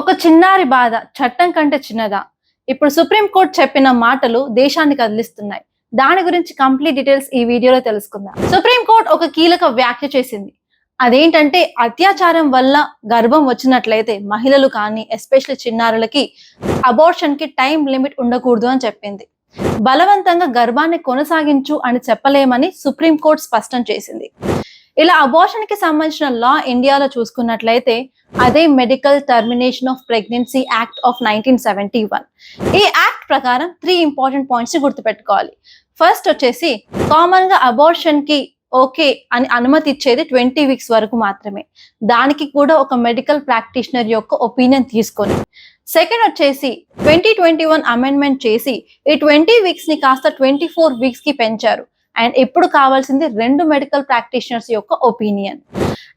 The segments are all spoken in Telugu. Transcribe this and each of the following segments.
ఒక చిన్నారి బాధ చట్టం కంటే చిన్నదా? ఇప్పుడు సుప్రీం కోర్ట్ చెప్పిన మాటలు దేశాన్ని కదిలిస్తున్నాయి. దాని గురించి కంప్లీట్ డీటెయిల్స్ ఈ వీడియోలో తెలుసుకుందాం. సుప్రీం కోర్ట్ ఒక కీలక వ్యాఖ్య చేసింది. అదేంటంటే అత్యాచారం వల్ల గర్భం వచ్చినట్లయితే మహిళలు కానీ ఎస్పెషల్లీ చిన్నారులకి అబార్షన్ కి టైం లిమిట్ ఉండకూడదు అని చెప్పింది. బలవంతంగా గర్భాన్ని కొనసాగించు అని చెప్పలేమని సుప్రీం కోర్ట్ స్పష్టం చేసింది. ఇలా అబార్షన్ కి సంబంధించిన లా ఇండియాలో చూసుకున్నట్లయితే అదే medical termination of pregnancy act of 1971. ఈ యాక్ట్ ప్రకారం 3 ఇంపార్టెంట్ పాయింట్స్ గుర్తుపెట్టుకోవాలి. ఫస్ట్ వచ్చేసి కామన్ గా అబార్షన్ కి ఓకే అని అనుమతి ఇచ్చేది 20 వీక్స్ వరకు మాత్రమే. దానికి కూడా ఒక మెడికల్ ప్రాక్టీషనర్ యొక్క ఒపీనియన్ తీసుకొని. సెకండ్ వచ్చేసి 2021 అమెండ్మెంట్ చేసి ఈ 20 వీక్స్ ని కాస్త 24 వీక్స్ కి పెంచారు. అండ్ ఇప్పుడు కావాల్సింది 2 మెడికల్ ప్రాక్టీషనర్స్ యొక్క ఒపీనియన్.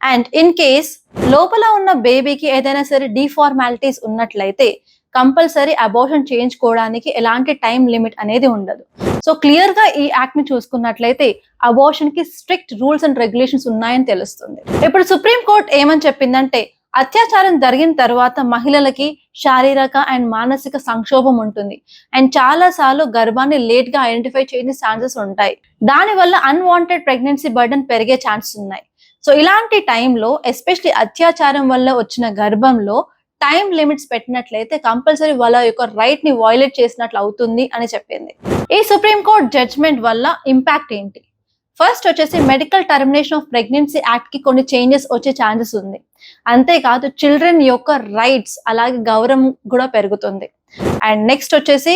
అండ్ ఇన్ కేస్ లోపల ఉన్న బేబీకి ఏదైనా సరే డిఫార్మాలిటీస్ ఉన్నట్లయితే కంపల్సరీ అబార్షన్ చేయించుకోవడానికి ఎలాంటి టైం లిమిట్ అనేది ఉండదు. సో క్లియర్ గా ఈ యాక్ట్ ని చూసుకున్నట్లయితే అబార్షన్ కి స్ట్రిక్ట్ రూల్స్ అండ్ రెగ్యులేషన్స్ ఉన్నాయని తెలుస్తుంది. ఇప్పుడు సుప్రీం కోర్ట్ ఏమని చెప్పిందంటే అత్యాచారం జరిగిన తర్వాత మహిళలకి శారీరక అండ్ మానసిక సంక్షోభం ఉంటుంది. అండ్ చాలా సార్లు గర్భాన్ని లేట్ గా ఐడెంటిఫై చేసే ఛాన్సెస్ ఉంటాయి. దానివల్ల అన్వాంటెడ్ ప్రెగ్నెన్సీ బర్డెన్ పెరిగే ఛాన్సెస్ ఉన్నాయి. సో ఇలాంటి టైంలో ఎస్పెషలీ అత్యాచారం వల్ల వచ్చిన గర్భంలో టైం లిమిట్స్ పెట్టినట్లయితే కంపల్సరీ వాళ్ళ యొక్క రైట్ ని వయోలేట్ చేసినట్లు అవుతుంది అని చెప్పింది. ఈ సుప్రీం కోర్ట్ జడ్జ్మెంట్ వల్ల ఇంపాక్ట్ ఏంటి? ఫస్ట్ వచ్చేసి medical termination of pregnancy act కి కొన్ని చేంజెస్ వచ్చే ఛాన్సెస్ ఉంది. అంతేకాదు చిల్డ్రన్ యొక్క రైట్స్ అలాగే గౌరవం కూడా పెరుగుతుంది. అండ్ నెక్స్ట్ వచ్చేసి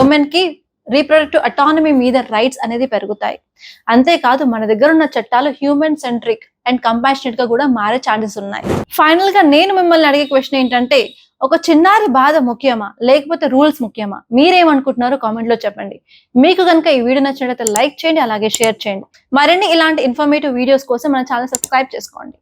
ఉమెన్ కి రీప్రొడక్టివ్ అటానమీ మీద రైట్స్ అనేది పెరుగుతాయి. అంతేకాదు మన దగ్గర ఉన్న చట్టాలు హ్యూమన్ సెంట్రిక్ అండ్ కంపాషనేట్ గా కూడా మారే ఛాన్సెస్ ఉన్నాయి. ఫైనల్ గా నేను మిమ్మల్ని అడిగే క్వశ్చన్ ఏంటంటే ఒక చిన్నారి బాధ ముఖ్యమా లేకపోతే రూల్స్ ముఖ్యమా? మీరేమనుకుంటున్నారో కామెంట్ లో చెప్పండి. మీకు కనుక ఈ వీడియో నచ్చినట్లయితే లైక్ చేయండి, అలాగే షేర్ చేయండి. మరిన్ని ఇలాంటి ఇన్ఫర్మేటివ్ వీడియోస్ కోసం మన ఛానల్ సబ్స్క్రైబ్ చేసుకోండి.